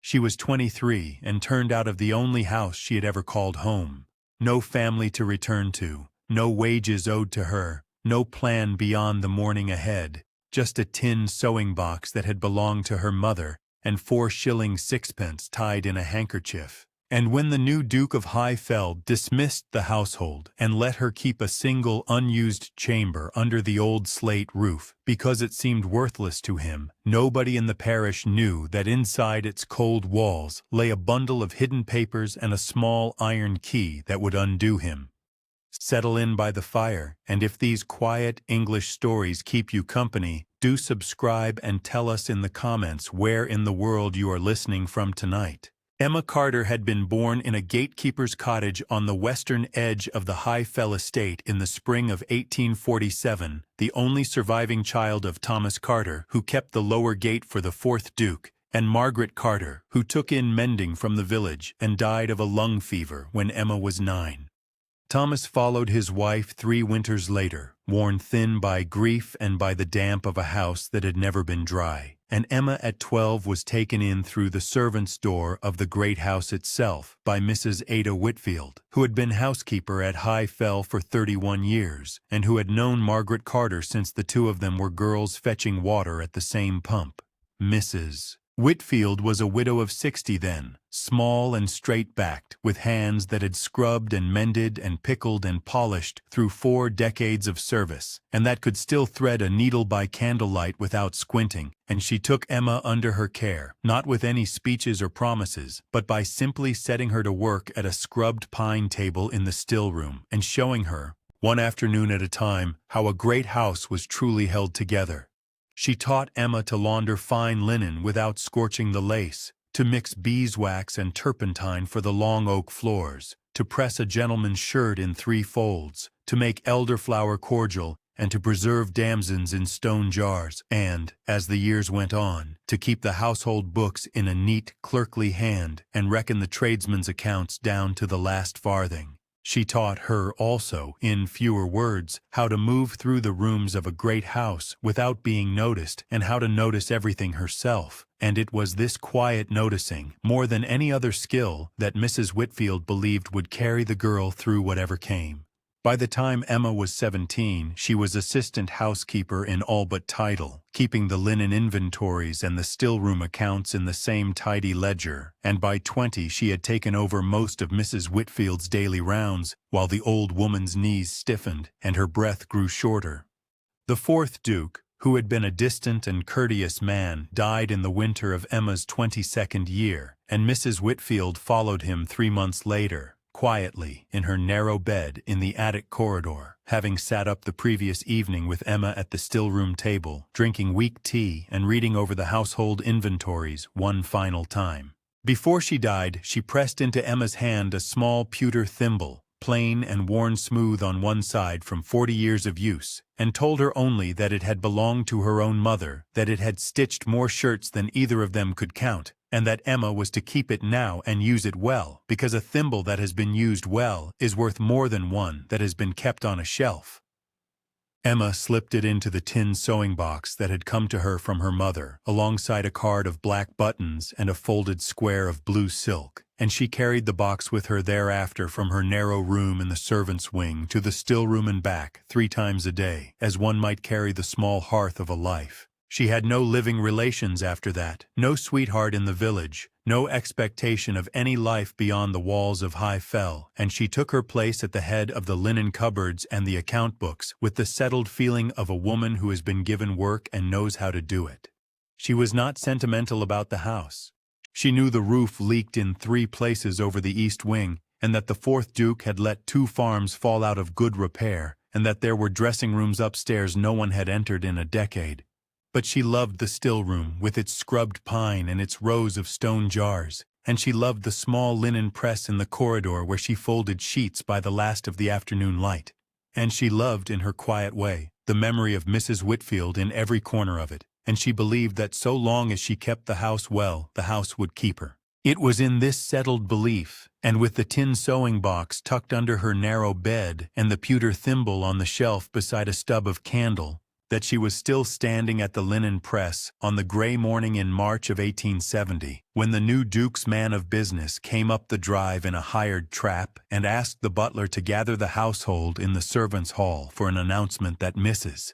She was 23 and turned out of the only house she had ever called home. No family to return to, no wages owed to her, no plan beyond the morning ahead, just a tin sewing box that had belonged to her mother and 4 shillings 6pence tied in a handkerchief. And when the new Duke of Highfell dismissed the household and let her keep a single unused chamber under the old slate roof because it seemed worthless to him, nobody in the parish knew that inside its cold walls lay a bundle of hidden papers and a small iron key that would undo him. Settle in by the fire, and if these quiet English stories keep you company, do subscribe and tell us in the comments where in the world you are listening from tonight. Emma Carter had been born in a gatekeeper's cottage on the western edge of the Highfell estate in the spring of 1847, the only surviving child of Thomas Carter, who kept the lower gate for the 4th Duke, and Margaret Carter, who took in mending from the village and died of a lung fever when Emma was 9. Thomas followed his wife 3 winters later, worn thin by grief and by the damp of a house that had never been dry, and Emma at 12 was taken in through the servants' door of the great house itself by Mrs. Ada Whitfield, who had been housekeeper at Highfell for 31 years, and who had known Margaret Carter since the two of them were girls fetching water at the same pump. Mrs. Whitfield was a widow of 60 then, small and straight-backed, with hands that had scrubbed and mended and pickled and polished through 4 decades of service, and that could still thread a needle by candlelight without squinting, and she took Emma under her care, not with any speeches or promises, but by simply setting her to work at a scrubbed pine table in the still-room and showing her, one afternoon at a time, how a great house was truly held together. She taught Emma to launder fine linen without scorching the lace, to mix beeswax and turpentine for the long oak floors, to press a gentleman's shirt in 3 folds, to make elderflower cordial, and to preserve damsons in stone jars, and, as the years went on, to keep the household books in a neat, clerkly hand and reckon the tradesmen's accounts down to the last farthing. She taught her also, in fewer words, how to move through the rooms of a great house without being noticed and how to notice everything herself, and it was this quiet noticing, more than any other skill, that Mrs. Whitfield believed would carry the girl through whatever came. By the time Emma was 17, she was assistant housekeeper in all but title, keeping the linen inventories and the still-room accounts in the same tidy ledger, and by 20 she had taken over most of Mrs. Whitfield's daily rounds, while the old woman's knees stiffened and her breath grew shorter. The 4th Duke, who had been a distant and courteous man, died in the winter of Emma's 22nd year, and Mrs. Whitfield followed him 3 months later, quietly, in her narrow bed in the attic corridor, having sat up the previous evening with Emma at the still-room table, drinking weak tea and reading over the household inventories one final time. Before she died, she pressed into Emma's hand a small pewter thimble, plain and worn smooth on one side from 40 years of use, and told her only that it had belonged to her own mother, that it had stitched more shirts than either of them could count, and that Emma was to keep it now and use it well, because a thimble that has been used well is worth more than one that has been kept on a shelf. Emma slipped it into the tin sewing box that had come to her from her mother, alongside a card of black buttons and a folded square of blue silk, and she carried the box with her thereafter from her narrow room in the servants' wing to the still-room and back 3 times a day, as one might carry the small hearth of a life. She had no living relations after that, no sweetheart in the village, no expectation of any life beyond the walls of Highfell, and she took her place at the head of the linen cupboards and the account books with the settled feeling of a woman who has been given work and knows how to do it. She was not sentimental about the house. She knew the roof leaked in 3 places over the east wing, and that the 4th Duke had let 2 farms fall out of good repair, and that there were dressing rooms upstairs no one had entered in a decade. But she loved the still-room with its scrubbed pine and its rows of stone jars, and she loved the small linen press in the corridor where she folded sheets by the last of the afternoon light. And she loved, in her quiet way, the memory of Mrs. Whitfield in every corner of it, and she believed that so long as she kept the house well, the house would keep her. It was in this settled belief, and with the tin sewing box tucked under her narrow bed and the pewter thimble on the shelf beside a stub of candle, that she was still standing at the linen press on the gray morning in March of 1870, when the new Duke's man of business came up the drive in a hired trap and asked the butler to gather the household in the servants' hall for an announcement that Mrs.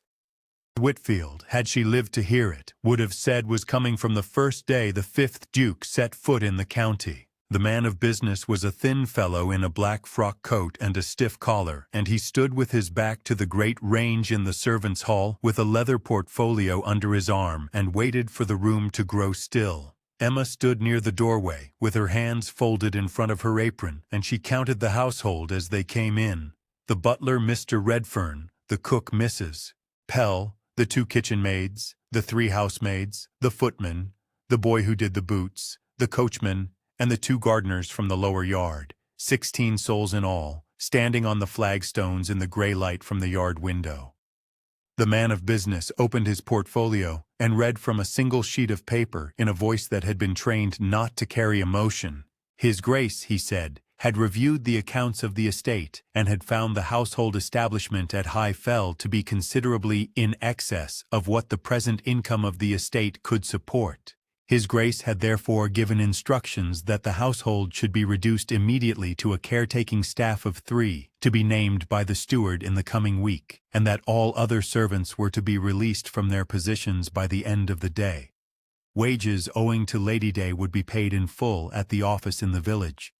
Whitfield, had she lived to hear it, would have said was coming from the first day the 5th Duke set foot in the county. The man of business was a thin fellow in a black frock coat and a stiff collar, and he stood with his back to the great range in the servants' hall with a leather portfolio under his arm and waited for the room to grow still. Emma stood near the doorway, with her hands folded in front of her apron, and she counted the household as they came in. The butler, Mr. Redfern, the cook, Mrs. Pell, the 2 kitchen maids, the 3 housemaids, the footman, the boy who did the boots, the coachman, and the 2 gardeners from the lower yard, 16 souls in all, standing on the flagstones in the gray light from the yard window. The man of business opened his portfolio and read from a single sheet of paper in a voice that had been trained not to carry emotion. His Grace, he said, had reviewed the accounts of the estate and had found the household establishment at High Fell to be considerably in excess of what the present income of the estate could support. His Grace had therefore given instructions that the household should be reduced immediately to a caretaking staff of 3, to be named by the steward in the coming week, and that all other servants were to be released from their positions by the end of the day. Wages owing to Lady Day would be paid in full at the office in the village.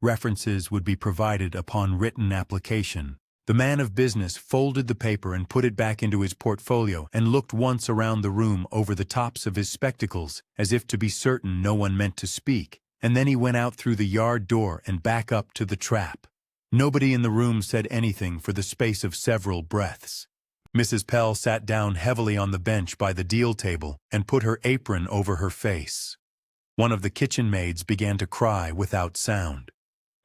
References would be provided upon written application. The man of business folded the paper and put it back into his portfolio and looked once around the room over the tops of his spectacles, as if to be certain no one meant to speak, and then he went out through the yard door and back up to the trap. Nobody in the room said anything for the space of several breaths. Mrs. Pell sat down heavily on the bench by the deal table and put her apron over her face. One of the kitchen maids began to cry without sound.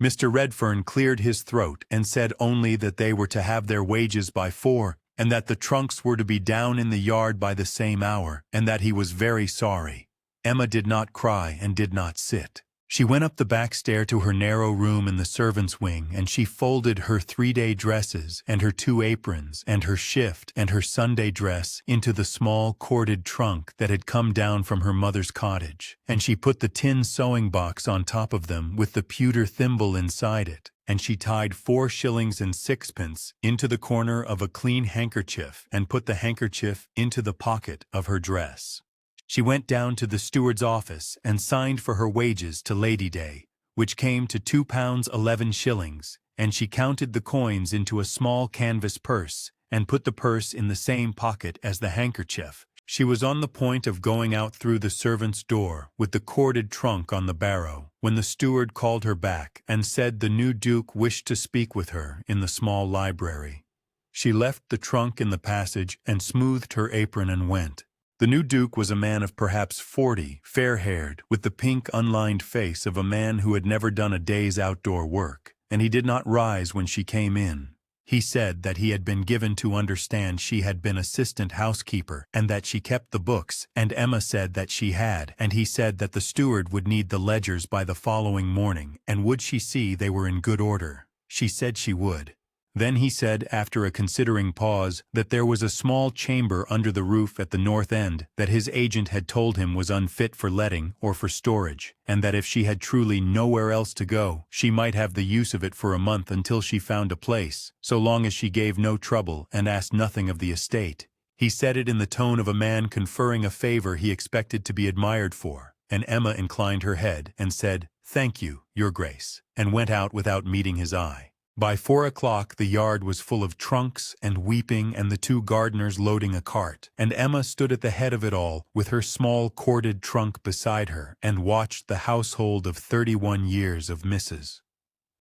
Mr. Redfern cleared his throat and said only that they were to have their wages by 4, and that the trunks were to be down in the yard by the same hour, and that he was very sorry. Emma did not cry and did not sit. She went up the back stair to her narrow room in the servants' wing, and she folded her 3-day dresses and her 2 aprons and her shift and her Sunday dress into the small corded trunk that had come down from her mother's cottage, and she put the tin sewing box on top of them with the pewter thimble inside it, and she tied 4 shillings and 6pence into the corner of a clean handkerchief and put the handkerchief into the pocket of her dress. She went down to the steward's office and signed for her wages to Lady Day, which came to £2 11 shillings, and she counted the coins into a small canvas purse and put the purse in the same pocket as the handkerchief. She was on the point of going out through the servants' door with the corded trunk on the barrow, when the steward called her back and said the new Duke wished to speak with her in the small library. She left the trunk in the passage and smoothed her apron and went. The new Duke was a man of perhaps 40, fair-haired, with the pink, unlined face of a man who had never done a day's outdoor work, and he did not rise when she came in. He said that he had been given to understand she had been assistant housekeeper and that she kept the books, and Emma said that she had, and he said that the steward would need the ledgers by the following morning, and would she see they were in good order. She said she would. Then he said, after a considering pause, that there was a small chamber under the roof at the north end that his agent had told him was unfit for letting or for storage, and that if she had truly nowhere else to go, she might have the use of it for a month until she found a place, so long as she gave no trouble and asked nothing of the estate. He said it in the tone of a man conferring a favor he expected to be admired for, and Emma inclined her head and said, "Thank you, Your Grace," and went out without meeting his eye. By 4 o'clock the yard was full of trunks and weeping and the 2 gardeners loading a cart, and Emma stood at the head of it all with her small corded trunk beside her and watched the household of 31 years of Mrs.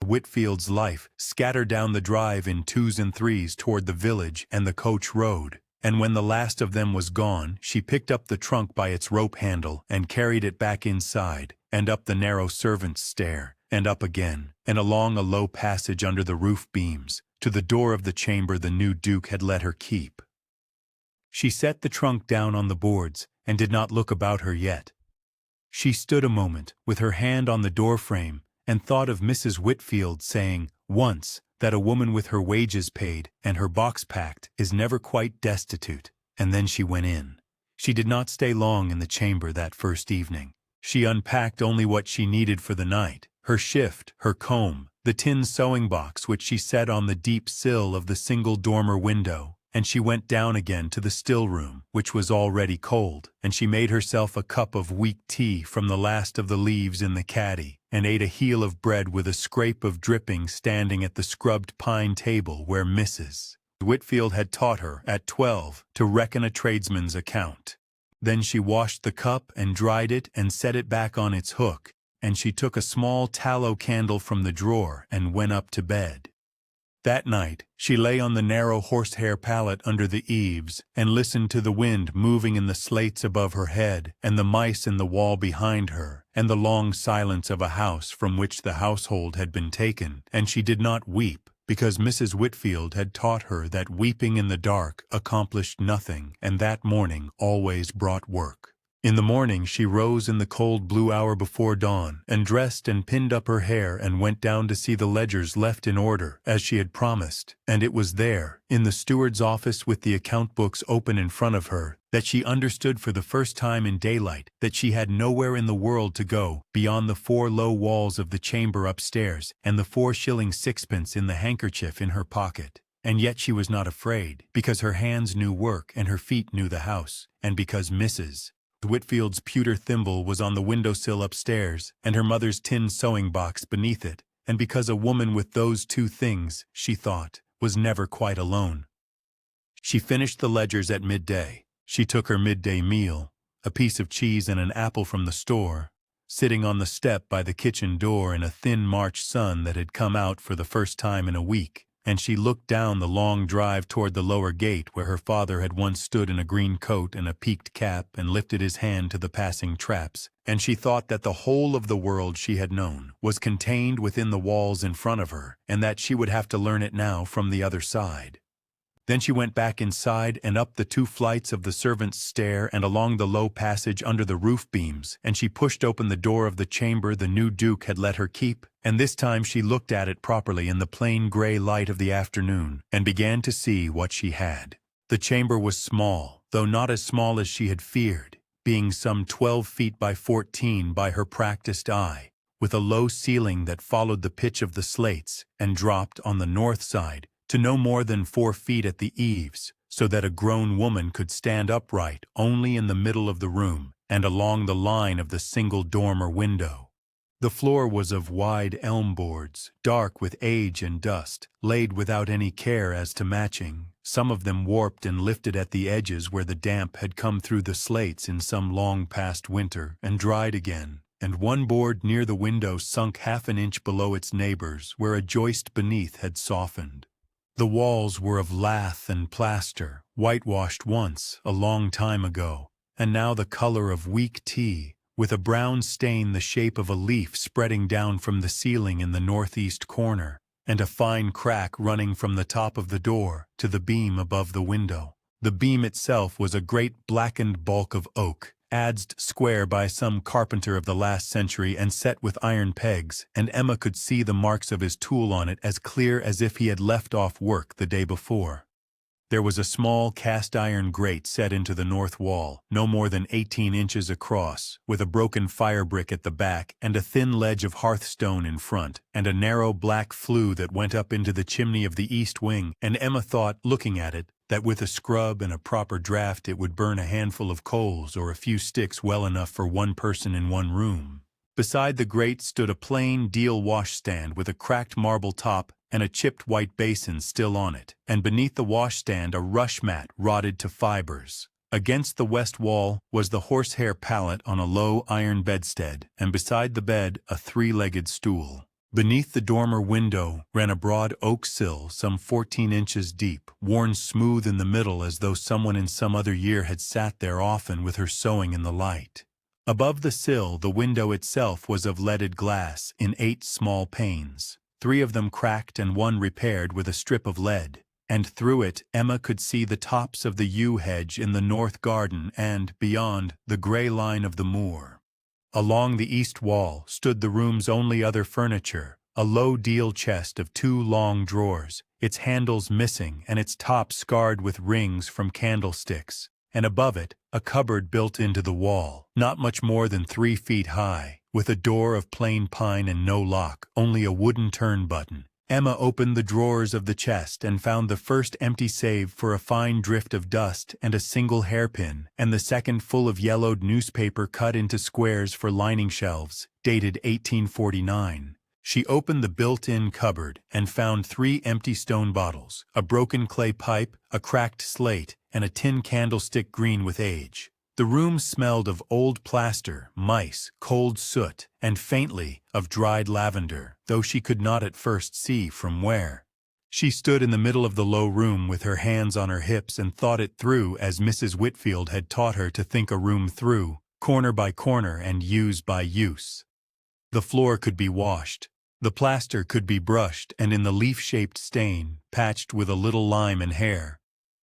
Whitfield's life scatter down the drive in 2s and 3s toward the village and the coach road, and when the last of them was gone she picked up the trunk by its rope handle and carried it back inside and up the narrow servants' stair, and up again, and along a low passage under the roof beams, to the door of the chamber the new Duke had let her keep. She set the trunk down on the boards, and did not look about her yet. She stood a moment, with her hand on the door-frame, and thought of Mrs. Whitfield saying, once, that a woman with her wages paid and her box packed is never quite destitute, and then she went in. She did not stay long in the chamber that first evening. She unpacked only what she needed for the night: her shift, her comb, the tin sewing box which she set on the deep sill of the single dormer window, and she went down again to the still room, which was already cold, and she made herself a cup of weak tea from the last of the leaves in the caddy, and ate a heel of bread with a scrape of dripping standing at the scrubbed pine table where Mrs. Whitfield had taught her, at 12, to reckon a tradesman's account. Then she washed the cup and dried it and set it back on its hook, and she took a small tallow candle from the drawer and went up to bed. That night, she lay on the narrow horsehair pallet under the eaves and listened to the wind moving in the slates above her head and the mice in the wall behind her and the long silence of a house from which the household had been taken, and she did not weep, because Mrs. Whitfield had taught her that weeping in the dark accomplished nothing, and that mourning always brought work. In the morning she rose in the cold blue hour before dawn, and dressed and pinned up her hair and went down to see the ledgers left in order, as she had promised, and it was there, in the steward's office with the account books open in front of her, that she understood for the first time in daylight that she had nowhere in the world to go beyond the 4 low walls of the chamber upstairs and the 4 shillings 6pence in the handkerchief in her pocket. And yet she was not afraid, because her hands knew work and her feet knew the house, and because Mrs. Whitfield's pewter thimble was on the windowsill upstairs, and her mother's tin sewing box beneath it, and because a woman with those 2 things, she thought, was never quite alone. She finished the ledgers at midday. She took her midday meal, a piece of cheese and an apple from the store, sitting on the step by the kitchen door in a thin March sun that had come out for the first time in a week, and she looked down the long drive toward the lower gate where her father had once stood in a green coat and a peaked cap and lifted his hand to the passing traps, and she thought that the whole of the world she had known was contained within the walls in front of her, and that she would have to learn it now from the other side. Then she went back inside and up the 2 flights of the servants' stair and along the low passage under the roof beams, and she pushed open the door of the chamber the new Duke had let her keep, and this time she looked at it properly in the plain gray light of the afternoon, and began to see what she had. The chamber was small, though not as small as she had feared, being some 12 feet by 14 by her practiced eye, with a low ceiling that followed the pitch of the slates and dropped on the north side to no more than 4 feet at the eaves, so that a grown woman could stand upright only in the middle of the room and along the line of the single dormer window. The floor was of wide elm boards, dark with age and dust, laid without any care as to matching, some of them warped and lifted at the edges where the damp had come through the slates in some long past winter and dried again, and one board near the window sunk half an inch below its neighbors where a joist beneath had softened. The walls were of lath and plaster, whitewashed once, a long time ago, and now the color of weak tea, with a brown stain the shape of a leaf spreading down from the ceiling in the northeast corner, and a fine crack running from the top of the door to the beam above the window. The beam itself was a great blackened bulk of oak, adzed square by some carpenter of the last century and set with iron pegs, and Emma could see the marks of his tool on it as clear as if he had left off work the day before. There was a small cast-iron grate set into the north wall, no more than 18 inches across, with a broken fire-brick at the back and a thin ledge of hearthstone in front, and a narrow black flue that went up into the chimney of the east wing, and Emma thought, looking at it, that with a scrub and a proper draft it would burn a handful of coals or a few sticks well enough for 1 person in 1 room. Beside the grate stood a plain deal washstand with a cracked marble top and a chipped white basin still on it, and beneath the washstand a rush mat rotted to fibers. Against the west wall was the horsehair pallet on a low iron bedstead, and beside the bed a 3-legged stool. Beneath the dormer window ran a broad oak sill some 14 inches deep, worn smooth in the middle as though someone in some other year had sat there often with her sewing in the light. Above the sill the window itself was of leaded glass in 8 small panes, 3 of them cracked and 1 repaired with a strip of lead, and through it Emma could see the tops of the yew hedge in the north garden and, beyond, the grey line of the moor. Along the east wall stood the room's only other furniture, a low deal chest of 2 long drawers, its handles missing and its top scarred with rings from candlesticks, and above it, a cupboard built into the wall, not much more than 3 feet high, with a door of plain pine and no lock, only a wooden turn button. Emma opened the drawers of the chest and found the first empty save for a fine drift of dust and a single hairpin, and the second full of yellowed newspaper cut into squares for lining shelves, dated 1849. She opened the built-in cupboard and found 3 empty stone bottles, a broken clay pipe, a cracked slate, and a tin candlestick green with age. The room smelled of old plaster, mice, cold soot, and faintly of dried lavender, though she could not at first see from where. She stood in the middle of the low room with her hands on her hips and thought it through as Mrs. Whitfield had taught her to think a room through, corner by corner and use by use. The floor could be washed. The plaster could be brushed and in the leaf-shaped stain, patched with a little lime and hair.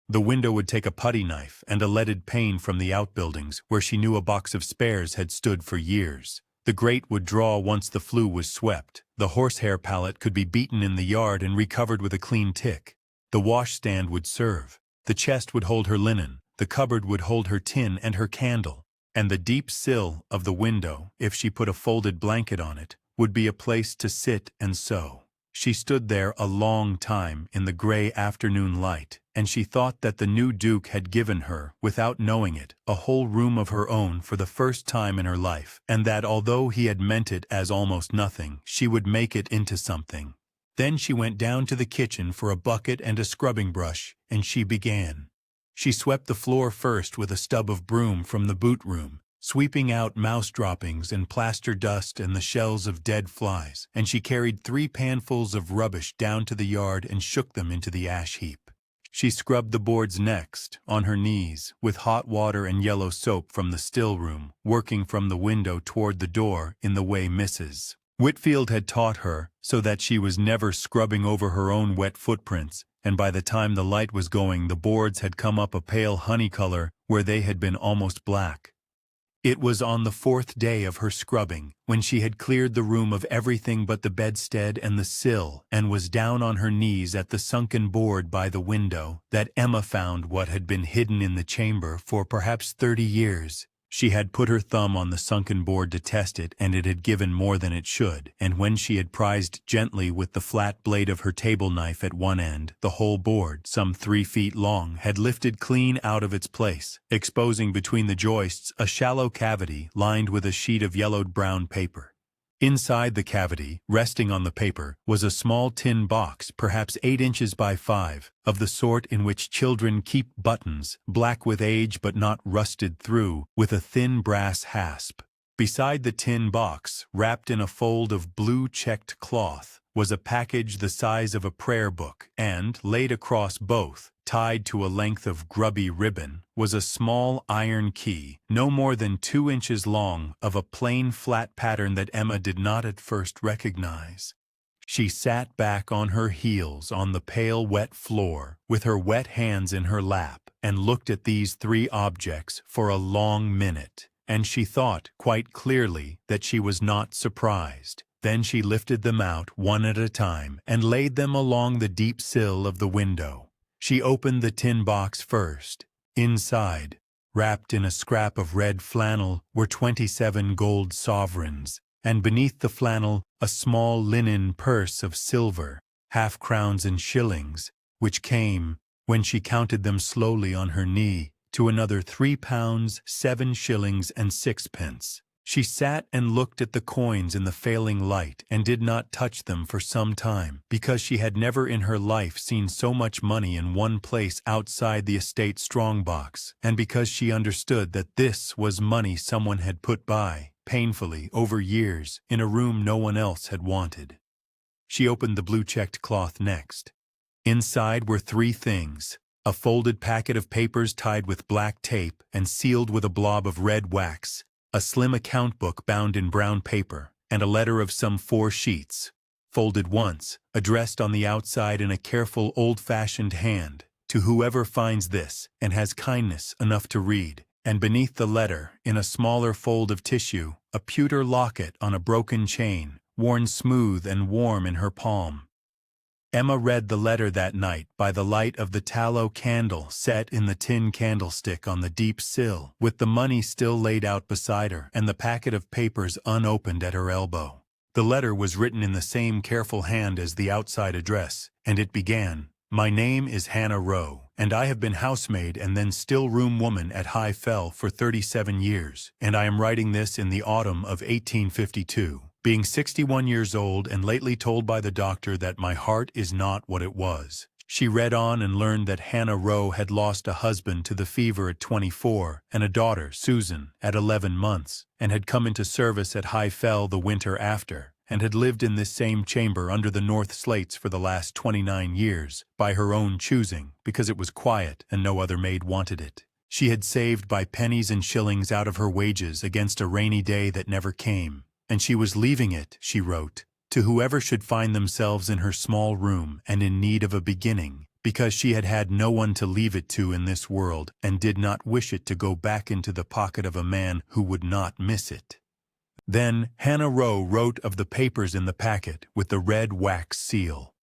The window would take a putty knife and a leaded pane from the outbuildings where she knew a box of spares had stood for years. The grate would draw once the flue was swept. The horsehair pallet could be beaten in the yard and recovered with a clean tick. The washstand would serve. The chest would hold her linen. The cupboard would hold her tin and her candle. And the deep sill of the window, if she put a folded blanket on it, would be a place to sit and sew. She stood there a long time in the gray afternoon light, and she thought that the new Duke had given her, without knowing it, a whole room of her own for the first time in her life, and that although he had meant it as almost nothing, she would make it into something. Then she went down to the kitchen for a bucket and a scrubbing brush, and she began. She swept the floor first with a stub of broom from the boot room, sweeping out mouse droppings and plaster dust and the shells of dead flies, and she carried 3 panfuls of rubbish down to the yard and shook them into the ash heap. She scrubbed the boards next, on her knees, with hot water and yellow soap from the still room, working from the window toward the door in the way Mrs. Whitfield had taught her, so that she was never scrubbing over her own wet footprints, and by the time the light was going the boards had come up a pale honey color where they had been almost black. It was on the 4th day of her scrubbing, when she had cleared the room of everything but the bedstead and the sill, and was down on her knees at the sunken board by the window, that Emma found what had been hidden in the chamber for perhaps 30 years. She had put her thumb on the sunken board to test it, and it had given more than it should, and when she had prised gently with the flat blade of her table knife at one end, the whole board, some 3 feet long, had lifted clean out of its place, exposing between the joists a shallow cavity lined with a sheet of yellowed brown paper. Inside the cavity, resting on the paper, was a small tin box, perhaps 8 inches by 5, of the sort in which children keep buttons, black with age but not rusted through, with a thin brass hasp. Beside the tin box, wrapped in a fold of blue checked cloth, was a package the size of a prayer book, and, laid across both, tied to a length of grubby ribbon, was a small iron key, no more than 2 inches long, of a plain flat pattern that Emma did not at first recognize. She sat back on her heels on the pale wet floor, with her wet hands in her lap, and looked at these 3 objects for a long minute, and she thought quite clearly that she was not surprised. Then she lifted them out one at a time and laid them along the deep sill of the window. She opened the tin box first. Inside, wrapped in a scrap of red flannel, were 27 gold sovereigns, and beneath the flannel a small linen purse of silver, half-crowns and shillings, which came, when she counted them slowly on her knee, to another 3 pounds, 7 shillings and 6 pence. She sat and looked at the coins in the failing light and did not touch them for some time, because she had never in her life seen so much money in one place outside the estate strong-box, and because she understood that this was money someone had put by, painfully, over years, in a room no one else had wanted. She opened the blue-checked cloth next. Inside were 3 things: a folded packet of papers tied with black tape and sealed with a blob of red wax, a slim account book bound in brown paper, and a letter of some 4 sheets, folded once, addressed on the outside in a careful old-fashioned hand, to whoever finds this and has kindness enough to read, and beneath the letter, in a smaller fold of tissue, a pewter locket on a broken chain, worn smooth and warm in her palm. Emma read the letter that night by the light of the tallow candle set in the tin candlestick on the deep sill, with the money still laid out beside her and the packet of papers unopened at her elbow. The letter was written in the same careful hand as the outside address, and it began, "My name is Hannah Rowe, and I have been housemaid and then still-room woman at High Fell for 37 years, and I am writing this in the autumn of 1852. Being 61 years old and lately told by the doctor that my heart is not what it was." She read on and learned that Hannah Rowe had lost a husband to the fever at 24 and a daughter, Susan, at 11 months, and had come into service at High Fell the winter after, and had lived in this same chamber under the north slates for the last 29 years, by her own choosing, because it was quiet and no other maid wanted it. She had saved by pennies and shillings out of her wages against a rainy day that never came, and she was leaving it, she wrote, to whoever should find themselves in her small room and in need of a beginning, because she had had no one to leave it to in this world and did not wish it to go back into the pocket of a man who would not miss it. Then Hannah Rowe wrote of the papers in the packet with the red wax seal.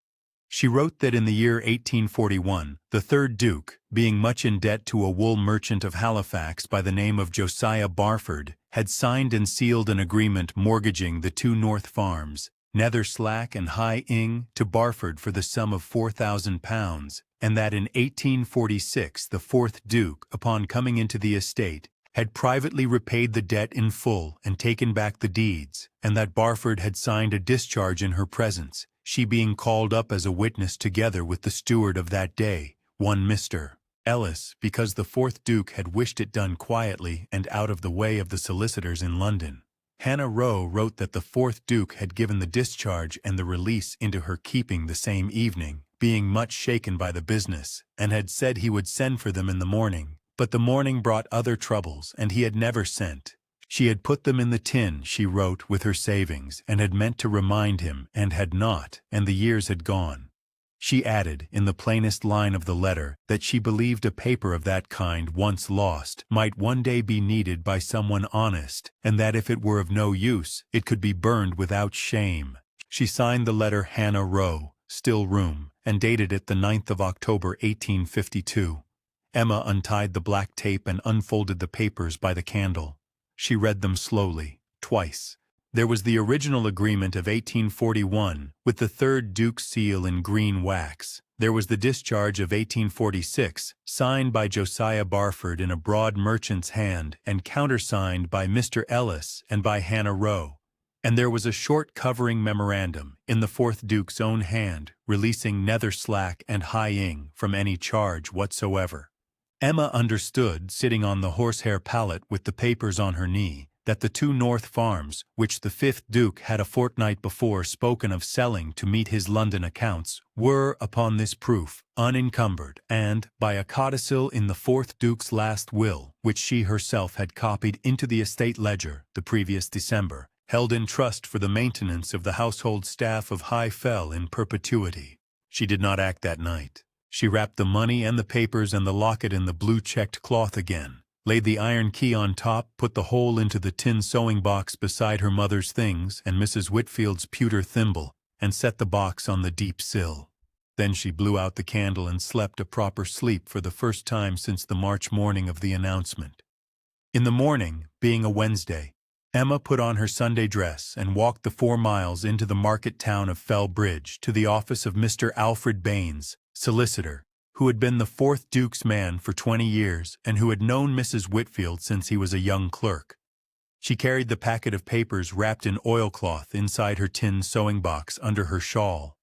She wrote that in the year 1841, the third Duke, being much in debt to a wool merchant of Halifax by the name of Josiah Barford, had signed and sealed an agreement mortgaging the 2 North Farms, Nether Slack and High Ing, to Barford for the sum of £4,000, and that in 1846 the 4th Duke, upon coming into the estate, had privately repaid the debt in full and taken back the deeds, and that Barford had signed a discharge in her presence, she being called up as a witness together with the steward of that day, one Mr. Ellis, because the 4th Duke had wished it done quietly and out of the way of the solicitors in London. Hannah Rowe wrote that the 4th Duke had given the discharge and the release into her keeping the same evening, being much shaken by the business, and had said he would send for them in the morning, but the morning brought other troubles, and he had never sent. She had put them in the tin, she wrote, with her savings, and had meant to remind him, and had not, and the years had gone. She added, in the plainest line of the letter, that she believed a paper of that kind, once lost, might one day be needed by someone honest, and that if it were of no use, it could be burned without shame. She signed the letter Hannah Rowe, still room, and dated it the 9th of October 1852. Emma untied the black tape and unfolded the papers by the candle. She read them slowly, twice. There was the original agreement of 1841, with the 3rd Duke's seal in green wax. There was the discharge of 1846, signed by Josiah Barford in a broad merchant's hand and countersigned by Mr. Ellis and by Hannah Rowe. And there was a short covering memorandum, in the 4th Duke's own hand, releasing Nether Slack and High Ing from any charge whatsoever. Emma understood, sitting on the horsehair pallet with the papers on her knee, that the 2 North Farms, which the 5th Duke had a fortnight before spoken of selling to meet his London accounts, were, upon this proof, unencumbered, and, by a codicil in the 4th Duke's last will, which she herself had copied into the estate ledger the previous December, held in trust for the maintenance of the household staff of High Fell in perpetuity. She did not act that night. She wrapped the money and the papers and the locket in the blue-checked cloth again, laid the iron key on top, put the whole into the tin sewing box beside her mother's things and Mrs. Whitfield's pewter thimble, and set the box on the deep sill. Then she blew out the candle and slept a proper sleep for the first time since the March morning of the announcement. In the morning, being a Wednesday, Emma put on her Sunday dress and walked the 4 miles into the market town of Fell Bridge to the office of Mr. Alfred Baines, solicitor, who had been the 4th Duke's man for 20 years and who had known Mrs. Whitfield since he was a young clerk. She carried the packet of papers wrapped in oilcloth inside her tin sewing box under her shawl.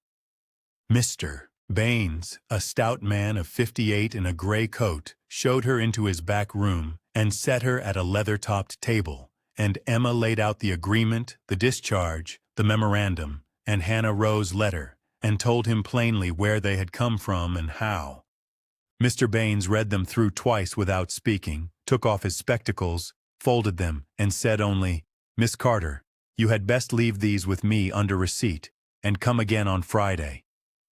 Mr. Baines, a stout man of 58 in a gray coat, showed her into his back room and set her at a leather-topped table, and Emma laid out the agreement, the discharge, the memorandum, and Hannah Rowe's letter, and told him plainly where they had come from and how. Mr. Baines read them through twice without speaking, took off his spectacles, folded them, and said only, "Miss Carter, you had best leave these with me under receipt, and come again on Friday."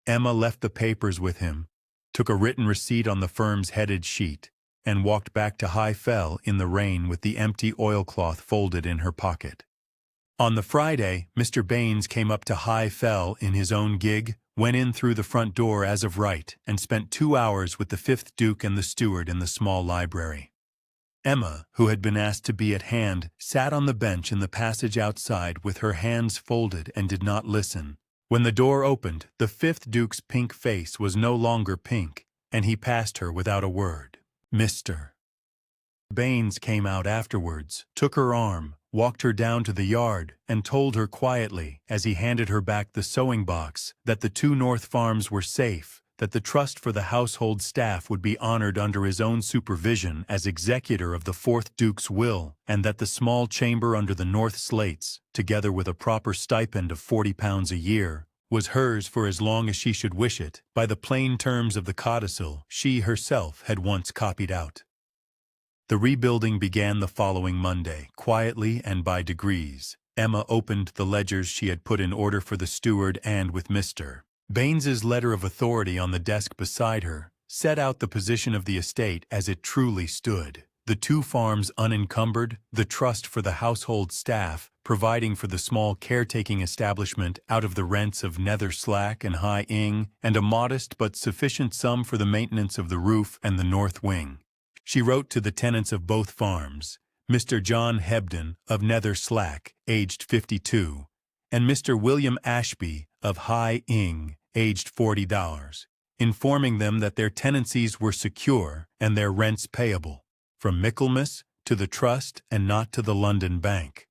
Emma left the papers with him, took a written receipt on the firm's headed sheet, and walked back to High Fell in the rain with the empty oilcloth folded in her pocket. On the Friday, Mr. Baines came up to High Fell in his own gig, went in through the front door as of right, and spent 2 hours with the 5th Duke and the steward in the small library. Emma, who had been asked to be at hand, sat on the bench in the passage outside with her hands folded and did not listen. When the door opened, the 5th Duke's pink face was no longer pink, and he passed her without a word. Mr. Baines came out afterwards, took her arm, walked her down to the yard, and told her quietly, as he handed her back the sewing box, that the 2 North farms were safe, that the trust for the household staff would be honored under his own supervision as executor of the 4th Duke's will, and that the small chamber under the North slates, together with a proper stipend of £40 a year, was hers for as long as she should wish it, by the plain terms of the codicil she herself had once copied out. The rebuilding began the following Monday, quietly and by degrees. Emma opened the ledgers she had put in order for the steward and with Mr. Baines's letter of authority on the desk beside her, set out the position of the estate as it truly stood. The 2 farms unencumbered, the trust for the household staff, providing for the small caretaking establishment out of the rents of Nether Slack and High Ing, and a modest but sufficient sum for the maintenance of the roof and the north wing. She wrote to the tenants of both farms, Mr. John Hebden of Nether Slack, aged 52, and Mr. William Ashby of High Ing, aged $40, informing them that their tenancies were secure and their rents payable, from Michaelmas to the trust and not to the London Bank.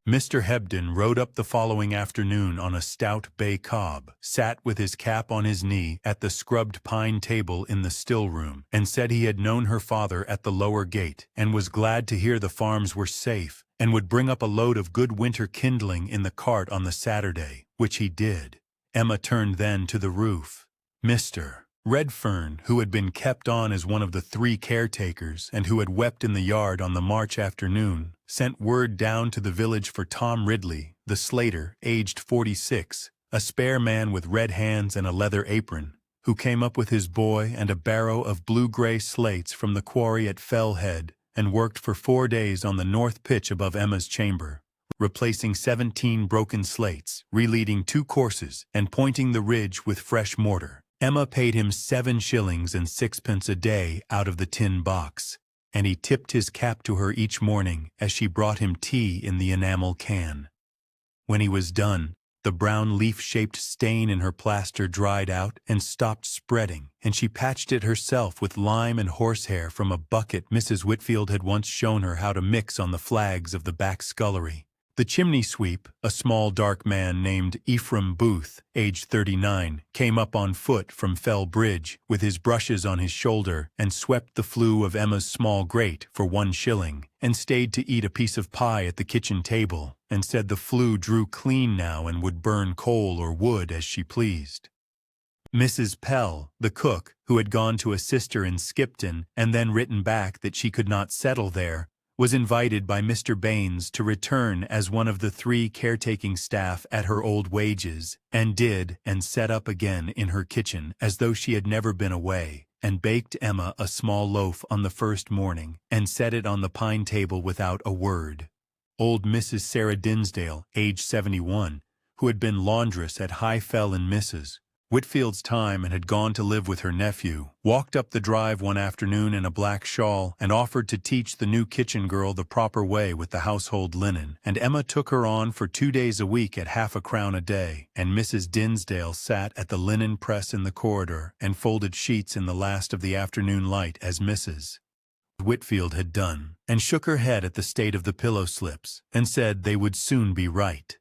Mr. Hebden rode up the following afternoon on a stout bay cob, sat with his cap on his knee at the scrubbed pine table in the still room, and said he had known her father at the lower gate, and was glad to hear the farms were safe, and would bring up a load of good winter kindling in the cart on the Saturday, which he did. Emma turned then to the roof. Mr. Redfern, who had been kept on as one of the 3 caretakers and who had wept in the yard on the March afternoon, sent word down to the village for Tom Ridley, the slater, aged 46, a spare man with red hands and a leather apron, who came up with his boy and a barrow of blue-gray slates from the quarry at Fell Head and worked for 4 days on the north pitch above Emma's chamber, replacing 17 broken slates, releading 2 courses, and pointing the ridge with fresh mortar. Emma paid him 7 shillings and 6pence a day out of the tin box, and he tipped his cap to her each morning as she brought him tea in the enamel can. When he was done, the brown leaf-shaped stain in her plaster dried out and stopped spreading, and she patched it herself with lime and horsehair from a bucket Mrs. Whitfield had once shown her how to mix on the flags of the back scullery. The chimney sweep, a small dark man named Ephraim Booth, aged 39, came up on foot from Fell Bridge with his brushes on his shoulder and swept the flue of Emma's small grate for 1 shilling, and stayed to eat a piece of pie at the kitchen table, and said the flue drew clean now and would burn coal or wood as she pleased. Mrs. Pell, the cook, who had gone to a sister in Skipton and then written back that she could not settle there, was invited by Mr. Baines to return as one of the 3 caretaking staff at her old wages, and did, and set up again in her kitchen as though she had never been away, and baked Emma a small loaf on the first morning, and set it on the pine table without a word. Old Mrs. Sarah Dinsdale, aged 71, who had been laundress at High Fell in Mrs. Whitfield's time and had gone to live with her nephew, walked up the drive one afternoon in a black shawl and offered to teach the new kitchen girl the proper way with the household linen, and Emma took her on for 2 days a week at half a crown a day, and Mrs. Dinsdale sat at the linen press in the corridor and folded sheets in the last of the afternoon light as Mrs. Whitfield had done, and shook her head at the state of the pillow slips, and said they would soon be right.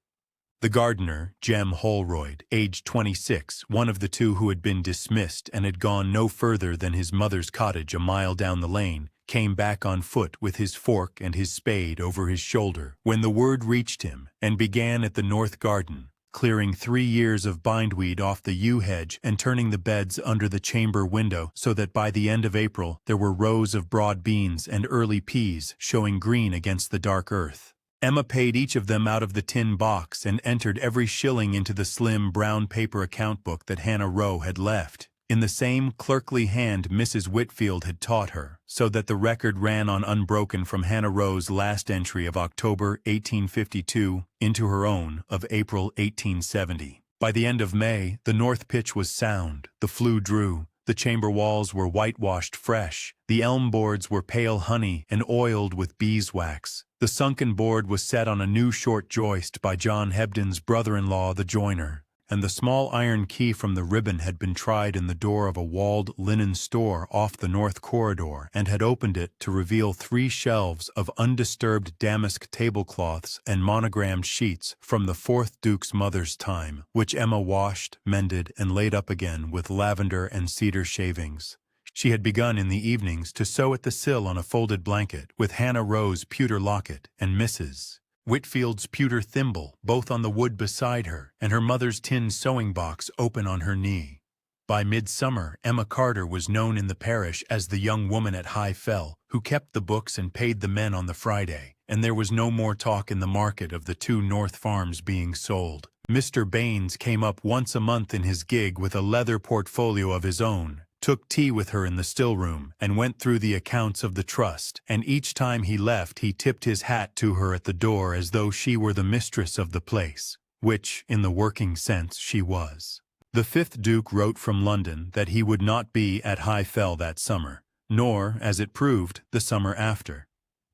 The gardener, Jem Holroyd, aged 26, one of the 2 who had been dismissed and had gone no further than his mother's cottage a mile down the lane, came back on foot with his fork and his spade over his shoulder when the word reached him, and began at the north garden, clearing 3 years of bindweed off the yew hedge and turning the beds under the chamber window so that by the end of April there were rows of broad beans and early peas showing green against the dark earth. Emma paid each of them out of the tin box and entered every shilling into the slim brown paper account book that Hannah Rowe had left. in the same clerkly hand Mrs. Whitfield had taught her, so that the record ran on unbroken from Hannah Rowe's last entry of October 1852 into her own of April 1870. By the end of May, the north pitch was sound, the flue drew, the chamber walls were whitewashed fresh, the elm boards were pale honey and oiled with beeswax. The sunken board was set on a new short joist by John Hebden's brother-in-law the joiner, and the small iron key from the ribbon had been tried in the door of a walled linen store off the north corridor and had opened it to reveal 3 shelves of undisturbed damask tablecloths and monogrammed sheets from the 4th Duke's mother's time, which Emma washed, mended, and laid up again with lavender and cedar shavings. She had begun in the evenings to sew at the sill on a folded blanket, with Hannah Rowe's pewter locket and Mrs. Whitfield's pewter thimble both on the wood beside her, and her mother's tin sewing box open on her knee. By midsummer, Emma Carter was known in the parish as the young woman at High Fell, who kept the books and paid the men on the Friday, and there was no more talk in the market of the 2 North farms being sold. Mr. Baines came up once a month in his gig with a leather portfolio of his own, took tea with her in the still-room, and went through the accounts of the trust, and each time he left he tipped his hat to her at the door as though she were the mistress of the place, which, in the working sense, she was. The 5th Duke wrote from London that he would not be at High Fell that summer, nor, as it proved, the summer after.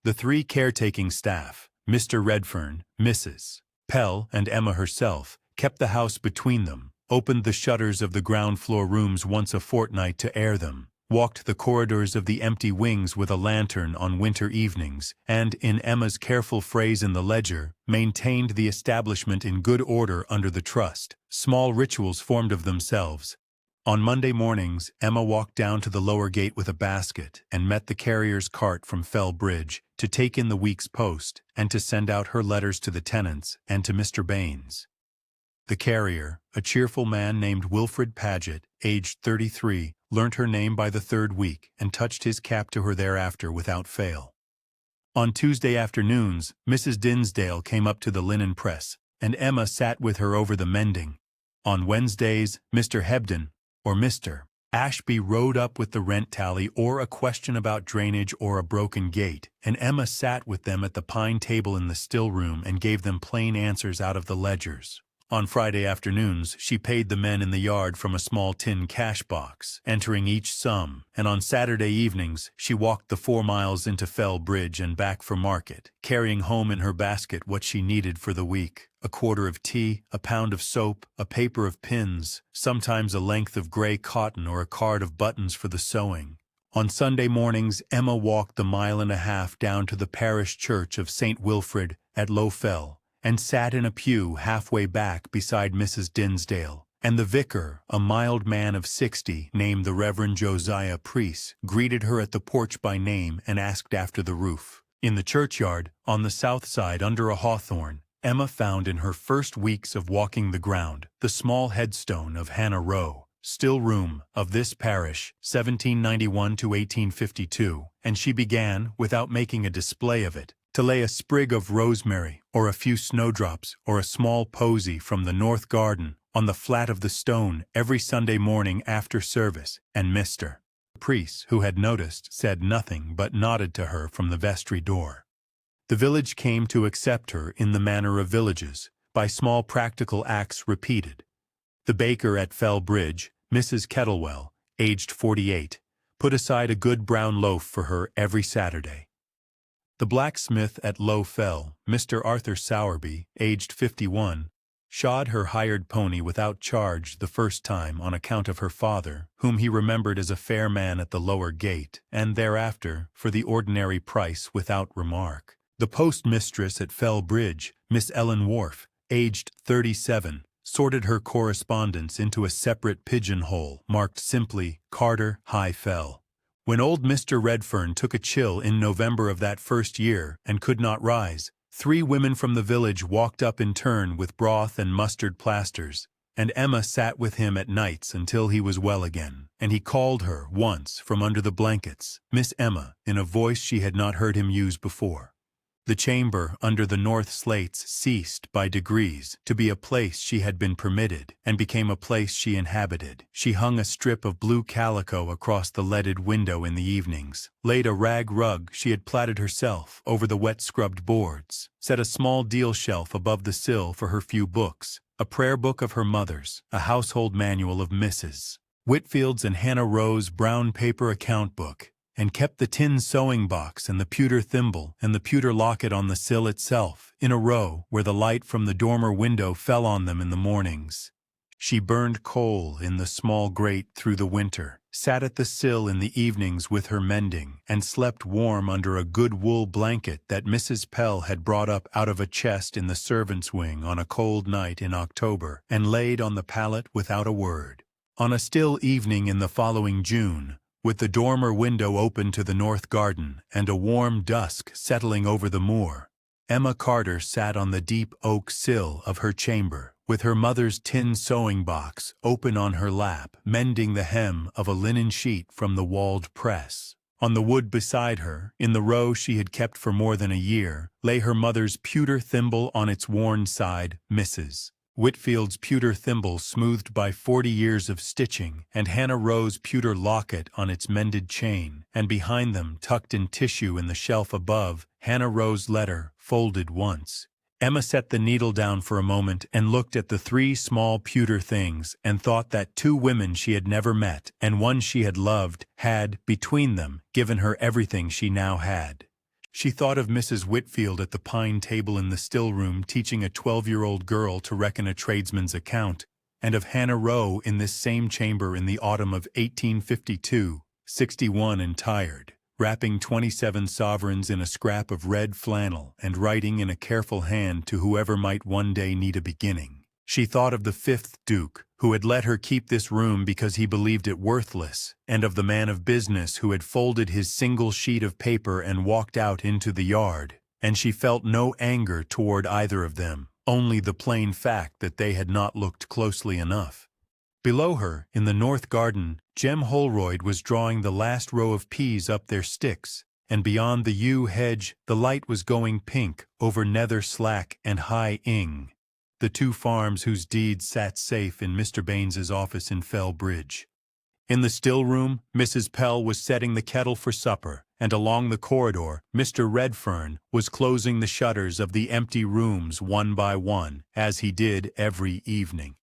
The 3 caretaking staff, Mr. Redfern, Mrs. Pell, and Emma herself, kept the house between them, opened the shutters of the ground-floor rooms once a fortnight to air them, walked the corridors of the empty wings with a lantern on winter evenings, and, in Emma's careful phrase in the ledger, maintained the establishment in good order under the trust. Small rituals formed of themselves. On Monday mornings, Emma walked down to the lower gate with a basket and met the carrier's cart from Fell Bridge to take in the week's post and to send out her letters to the tenants and to Mr. Baines. The carrier, a cheerful man named Wilfred Paget, aged 33, learnt her name by the 3rd week and touched his cap to her thereafter without fail. On Tuesday afternoons, Mrs. Dinsdale came up to the linen press, and Emma sat with her over the mending. On Wednesdays, Mr. Hebden, or Mr. Ashby, rode up with the rent tally or a question about drainage or a broken gate, and Emma sat with them at the pine table in the still room and gave them plain answers out of the ledgers. On Friday afternoons, she paid the men in the yard from a small tin cash box, entering each sum, and on Saturday evenings she walked the 4 miles into Fell Bridge and back for market, carrying home in her basket what she needed for the week: a quarter of tea, a pound of soap, a paper of pins, sometimes a length of gray cotton or a card of buttons for the sewing. On Sunday mornings, Emma walked the 1.5 miles down to the parish church of St. Wilfrid at Low Fell, and sat in a pew halfway back beside Mrs. Dinsdale, and the vicar, a mild man of 60, named the Reverend Josiah Priest, greeted her at the porch by name and asked after the roof. In the churchyard, on the south side under a hawthorn, Emma found in her first weeks of walking the ground the small headstone of Hannah Rowe, still room of this parish, 1791 to 1852, and she began, without making a display of it, to lay a sprig of rosemary, or a few snowdrops, or a small posy from the north garden on the flat of the stone every Sunday morning after service, and Mr. Priest, who had noticed, said nothing but nodded to her from the vestry door. The village came to accept her in the manner of villages, by small practical acts repeated. The baker at Fell Bridge, Mrs. Kettlewell, aged 48, put aside a good brown loaf for her every Saturday. The blacksmith at Low Fell, Mr. Arthur Sowerby, aged 51, shod her hired pony without charge the first time on account of her father, whom he remembered as a fair man at the lower gate, and thereafter for the ordinary price without remark. The postmistress at Fell Bridge, Miss Ellen Wharf, aged 37, sorted her correspondence into a separate pigeonhole marked simply Carter, High Fell. When old Mr. Redfern took a chill in November of that first year and could not rise, 3 women from the village walked up in turn with broth and mustard plasters, and Emma sat with him at nights until he was well again, and he called her, once, from under the blankets, Miss Emma, in a voice she had not heard him use before. The chamber under the north slates ceased by degrees to be a place she had been permitted and became a place she inhabited. She hung a strip of blue calico across the leaded window in the evenings, laid a rag rug she had plaited herself over the wet scrubbed boards, set a small deal shelf above the sill for her few books, a prayer book of her mother's, a household manual of Mrs. Whitfield's and Hannah Rowe's brown paper account book, and kept the tin sewing box and the pewter thimble and the pewter locket on the sill itself, in a row where the light from the dormer window fell on them in the mornings. She burned coal in the small grate through the winter, sat at the sill in the evenings with her mending, and slept warm under a good wool blanket that Mrs. Pell had brought up out of a chest in the servants' wing on a cold night in October, and laid on the pallet without a word. On a still evening in the following June, with the dormer window open to the north garden and a warm dusk settling over the moor, Emma Carter sat on the deep oak sill of her chamber, with her mother's tin sewing box open on her lap, mending the hem of a linen sheet from the walled press. On the wood beside her, in the row she had kept for more than a year, lay her mother's pewter thimble on its worn side, Mrs. Whitfield's pewter thimble smoothed by 40 years of stitching, and Hannah Rowe's pewter locket on its mended chain, and behind them, tucked in tissue in the shelf above, Hannah Rowe's letter, folded once. Emma set the needle down for a moment and looked at the 3 small pewter things and thought that 2 women she had never met and one she had loved had, between them, given her everything she now had. She thought of Mrs. Whitfield at the pine table in the still room teaching a 12-year-old girl to reckon a tradesman's account, and of Hannah Rowe in this same chamber in the autumn of 1852, 61 and tired, wrapping 27 sovereigns in a scrap of red flannel and writing in a careful hand to whoever might one day need a beginning. She thought of the 5th Duke, who had let her keep this room because he believed it worthless, and of the man of business who had folded his single sheet of paper and walked out into the yard, and she felt no anger toward either of them, only the plain fact that they had not looked closely enough. Below her, in the north garden, Jem Holroyd was drawing the last row of peas up their sticks, and beyond the yew hedge the light was going pink over Nether Slack and High Ing, the 2 farms whose deeds sat safe in Mr. Baines's office in Fell Bridge. In the still room, Mrs. Pell was setting the kettle for supper, and along the corridor, Mr. Redfern was closing the shutters of the empty rooms one by one, as he did every evening.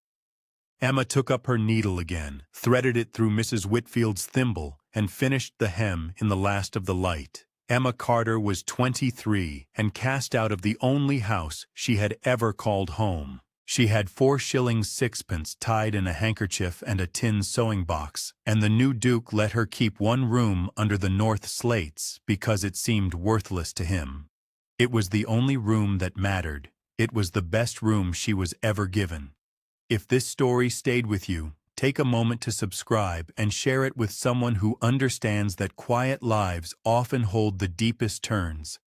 Emma took up her needle again, threaded it through Mrs. Whitfield's thimble, and finished the hem in the last of the light. Emma Carter was 23 and cast out of the only house she had ever called home. She had 4 shillings 6pence tied in a handkerchief and a tin sewing box, and the new Duke let her keep 1 room under the north slates because it seemed worthless to him. It was the only room that mattered. It was the best room she was ever given. If this story stayed with you, take a moment to subscribe and share it with someone who understands that quiet lives often hold the deepest turns.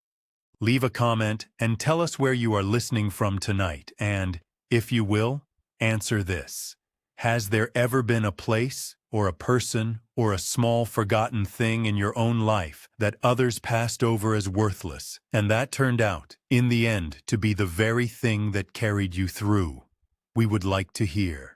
Leave a comment and tell us where you are listening from tonight, and, if you will, answer this. Has there ever been a place, or a person, or a small forgotten thing in your own life that others passed over as worthless, and that turned out, in the end, to be the very thing that carried you through? We would like to hear.